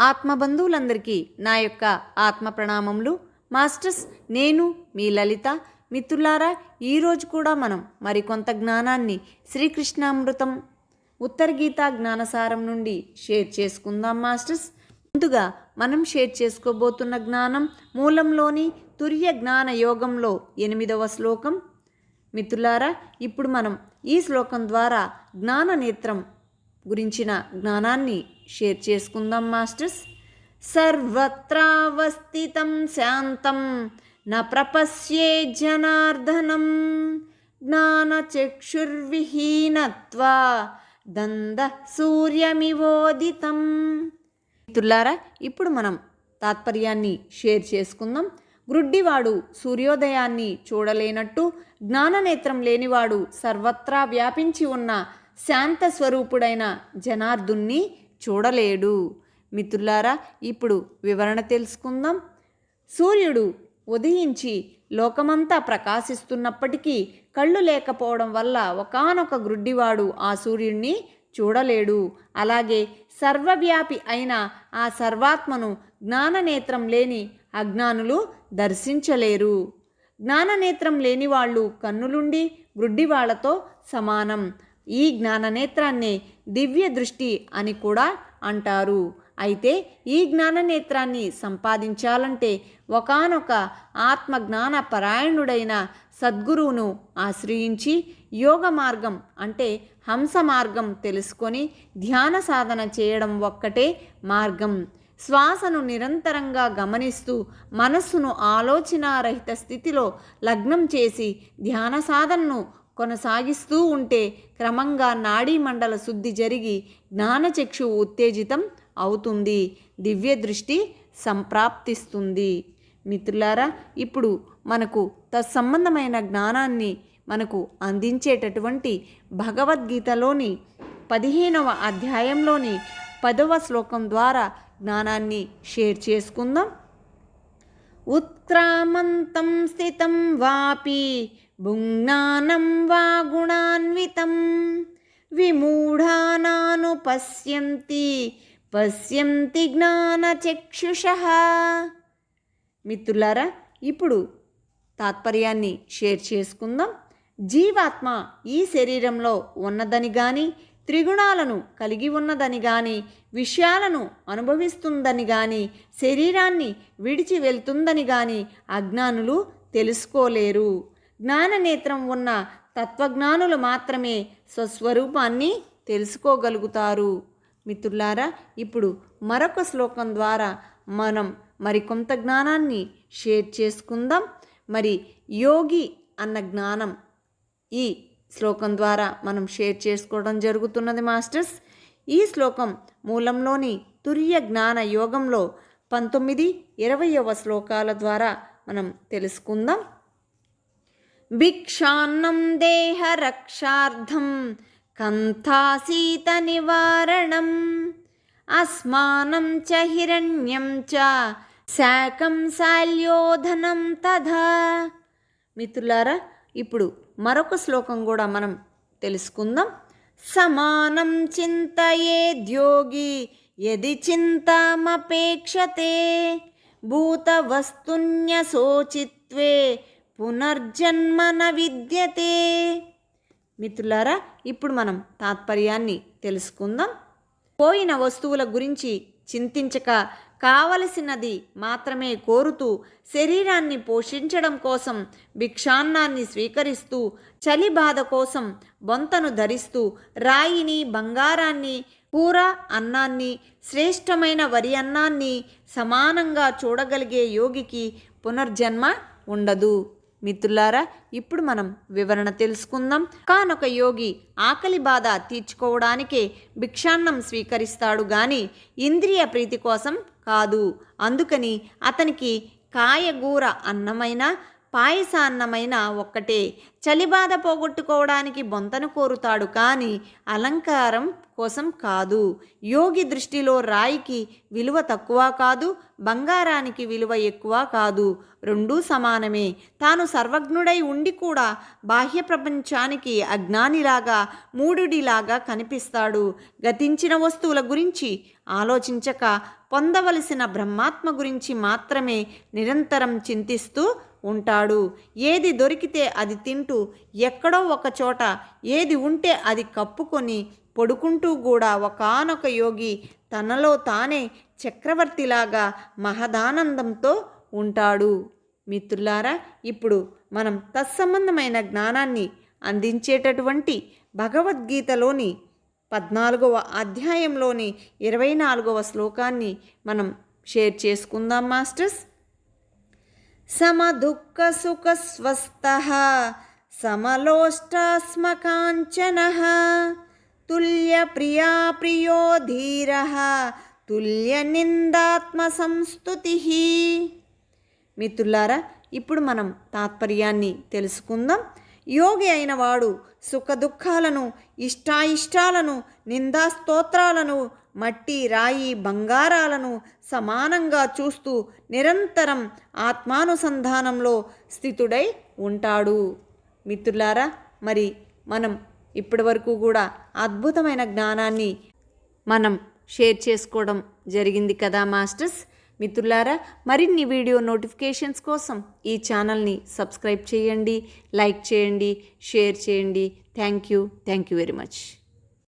ఆత్మబంధువులందరికీ నా యొక్క ఆత్మ ప్రణామములు. మాస్టర్స్, నేను మీ లలిత. మిత్రులారా, ఈరోజు కూడా మనం మరికొంత జ్ఞానాన్ని శ్రీకృష్ణామృతం ఉత్తర గీతా జ్ఞానసారం నుండి షేర్ చేసుకుందాం మాస్టర్స్. ముందుగా మనం షేర్ చేసుకోబోతున్న జ్ఞానం మూలంలోని తుర్య జ్ఞాన యోగంలో 8వ శ్లోకం. మిత్రులారా, ఇప్పుడు మనం ఈ శ్లోకం ద్వారా జ్ఞాన నేత్రం గురించిన జ్ఞానాన్ని షేర్ చేసుకుందాం మాస్టర్స్. సర్వత్రావస్థితం శాంతం న ప్రపశ్యే జనార్దనం జ్ఞానచక్షుర్విహీనత్వా దంద సూర్యమివోదితం. మిత్రులారా, ఇప్పుడు మనం తాత్పర్యాన్ని షేర్ చేసుకుందాం. గ్రుడ్డివాడు సూర్యోదయాన్ని చూడలేనట్టు జ్ఞాననేత్రం లేనివాడు సర్వత్రా వ్యాపించి ఉన్న శాంత స్వరూపుడైన జనార్దున్ని చూడలేడు. మిత్రులారా, ఇప్పుడు వివరణ తెలుసుకుందాం. సూర్యుడు ఉదయించి లోకమంతా ప్రకాశిస్తున్నప్పటికీ కళ్ళు లేకపోవడం వల్ల ఒకానొక గ్రుడ్డివాడు ఆ సూర్యుడిని చూడలేడు. అలాగే సర్వవ్యాపి అయిన ఆ సర్వాత్మను జ్ఞాననేత్రం లేని అజ్ఞానులు దర్శించలేరు. జ్ఞాననేత్రం లేని వాళ్ళు కన్నులుండి గ్రుడ్డివాళ్లతో సమానం. ఈ జ్ఞాననేత్రాన్ని దివ్య దృష్టి అని కూడా అంటారు. అయితే ఈ జ్ఞాననేత్రాన్ని సంపాదించాలంటే ఒకానొక ఆత్మజ్ఞాన పరాయణుడైన సద్గురువును ఆశ్రయించి యోగ మార్గం అంటే హంస మార్గం తెలుసుకొని ధ్యాన సాధన చేయడం ఒక్కటే మార్గం. శ్వాసను నిరంతరంగా గమనిస్తూ మనస్సును ఆలోచనారహిత స్థితిలో లగ్నం చేసి ధ్యాన సాధనను కొనసాగిస్తూ ఉంటే క్రమంగా నాడీ మండల శుద్ధి జరిగి జ్ఞానచక్షువు ఉత్తేజితం అవుతుంది, దివ్య దృష్టి సంప్రాప్తిస్తుంది. మిత్రులారా, ఇప్పుడు మనకు తత్సంబంధమైన జ్ఞానాన్ని మనకు అందించేటటువంటి భగవద్గీతలోని 15వ అధ్యాయంలోని 10వ శ్లోకం ద్వారా జ్ఞానాన్ని షేర్ చేసుకుందాం. ఉత్క్రామంతం స్థితం వాపి భుజ్ఞానం వా గుణాన్వితం విమూఢానాను పశ్యంతి జ్ఞానచక్షుషః. మిత్రులారా, ఇప్పుడు తాత్పర్యాన్ని షేర్ చేసుకుందాం. జీవాత్మ ఈ శరీరంలో ఉన్నదని కానీ త్రిగుణాలను కలిగి ఉన్నదని కానీ విషయాలను అనుభవిస్తుందని కానీ శరీరాన్ని విడిచి వెళ్తుందని కానీ అజ్ఞానులు తెలుసుకోలేరు. జ్ఞాననేత్రం ఉన్న తత్వజ్ఞానులు మాత్రమే స్వస్వరూపాన్ని తెలుసుకోగలుగుతారు. మిత్రులారా, ఇప్పుడు మరొక శ్లోకం ద్వారా మనం మరికొంత జ్ఞానాన్ని షేర్ చేసుకుందాం. మరి యోగి అన్న జ్ఞానం ఈ శ్లోకం ద్వారా మనం షేర్ చేసుకోవడం జరుగుతున్నది మాస్టర్స్. ఈ శ్లోకం మూలంలోని తుర్య జ్ఞాన యోగంలో 19, 20వ శ్లోకాల ద్వారా మనం తెలుసుకుందాం. భిక్షాన్నం దేహ రక్షార్థం కంథాసీత నివారణం అస్మానం చ హిరణ్యం చ శాకం శాల్యోధనం తథా. మిత్రులారా, ఇప్పుడు మరొక శ్లోకం కూడా మనం తెలుసుకుందాం. సమానం చింతయేద్యోగి యది చింతామపేక్షతే భూతవస్తున్యశోచిత్వే పునర్జన్మన విద్యతే. మిత్రులారా, ఇప్పుడు మనం తాత్పర్యాన్ని తెలుసుకుందాం. పోయిన వస్తువుల గురించి చింతించక కావలసినది మాత్రమే కోరుతూ శరీరాన్ని పోషించడం కోసం భిక్షాన్నాన్ని స్వీకరిస్తూ చలి బాధ కోసం బొంతను ధరిస్తూ రాయిని బంగారాన్ని కూర అన్నాన్ని శ్రేష్టమైన వరి అన్నాన్ని సమానంగా చూడగలిగే యోగికి పునర్జన్మ ఉండదు. మిత్రులారా, ఇప్పుడు మనం వివరణ తెలుసుకుందాం. కానొక యోగి ఆకలి బాధ తీర్చుకోవడానికే భిక్షాన్నం స్వీకరిస్తాడు గాని ఇంద్రియ ప్రీతి కోసం కాదు. అందుకని అతనికి కాయగూర అన్నమైన పాయసాన్నమైనా ఒక్కటే. చలిబాధ పోగొట్టుకోవడానికి బొంతను కోరుతాడు కానీ అలంకారం కోసం కాదు. యోగి దృష్టిలో రాయికి విలువ తక్కువ కాదు, బంగారానికి విలువ ఎక్కువ కాదు, రెండూ సమానమే. తాను సర్వజ్ఞుడై ఉండి కూడా బాహ్య ప్రపంచానికి అజ్ఞానిలాగా మూఢుడిలాగా కనిపిస్తాడు. గతించిన వస్తువుల గురించి ఆలోచించక పొందవలసిన బ్రహ్మాత్మ గురించి మాత్రమే నిరంతరం చింతిస్తూ ఉంటాడు. ఏది దొరికితే అది తింటూ, ఎక్కడో ఒక చోట ఏది ఉంటే అది కప్పుకొని పడుకుంటూ కూడా ఒకానొక యోగి తనలో తానే చక్రవర్తిలాగా మహదానందంతో ఉంటాడు. మిత్రులారా, ఇప్పుడు మనం తత్సంబంధమైన జ్ఞానాన్ని అందించేటటువంటి భగవద్గీతలోని 14వ అధ్యాయంలోని 24వ శ్లోకాన్ని మనం షేర్ చేసుకుందాం మాస్టర్స్. సమదుఃఖ సుఖ స్వస్థః సమలోష్టాస్మకాంచనః తుల్య ప్రియా ప్రియో ధీరః తుల్య నిందాత్మ సంస్తుతిః. మిత్రులారా, ఇప్పుడు మనం తాత్పర్యాన్ని తెలుసుకుందాం. యోగి అయిన వాడు సుఖదుఖాలను, ఇష్టాయిష్టాలను, నిందాస్తోత్రాలను, మట్టి రాయి బంగారాలను సమానంగా చూస్తూ నిరంతరం ఆత్మానుసంధానంలో స్థితుడై ఉంటాడు. మిత్రులారా, మరి మనం ఇప్పటి వరకు కూడా అద్భుతమైన జ్ఞానాన్ని మనం షేర్ చేసుకోవడం జరిగింది కదా మాస్టర్స్. మిత్రులారా, మరిన్ని వీడియో నోటిఫికేషన్స్ కోసం ఈ ఛానల్ని సబ్స్క్రైబ్ చేయండి, లైక్ చేయండి, షేర్ చేయండి. Thank you very much.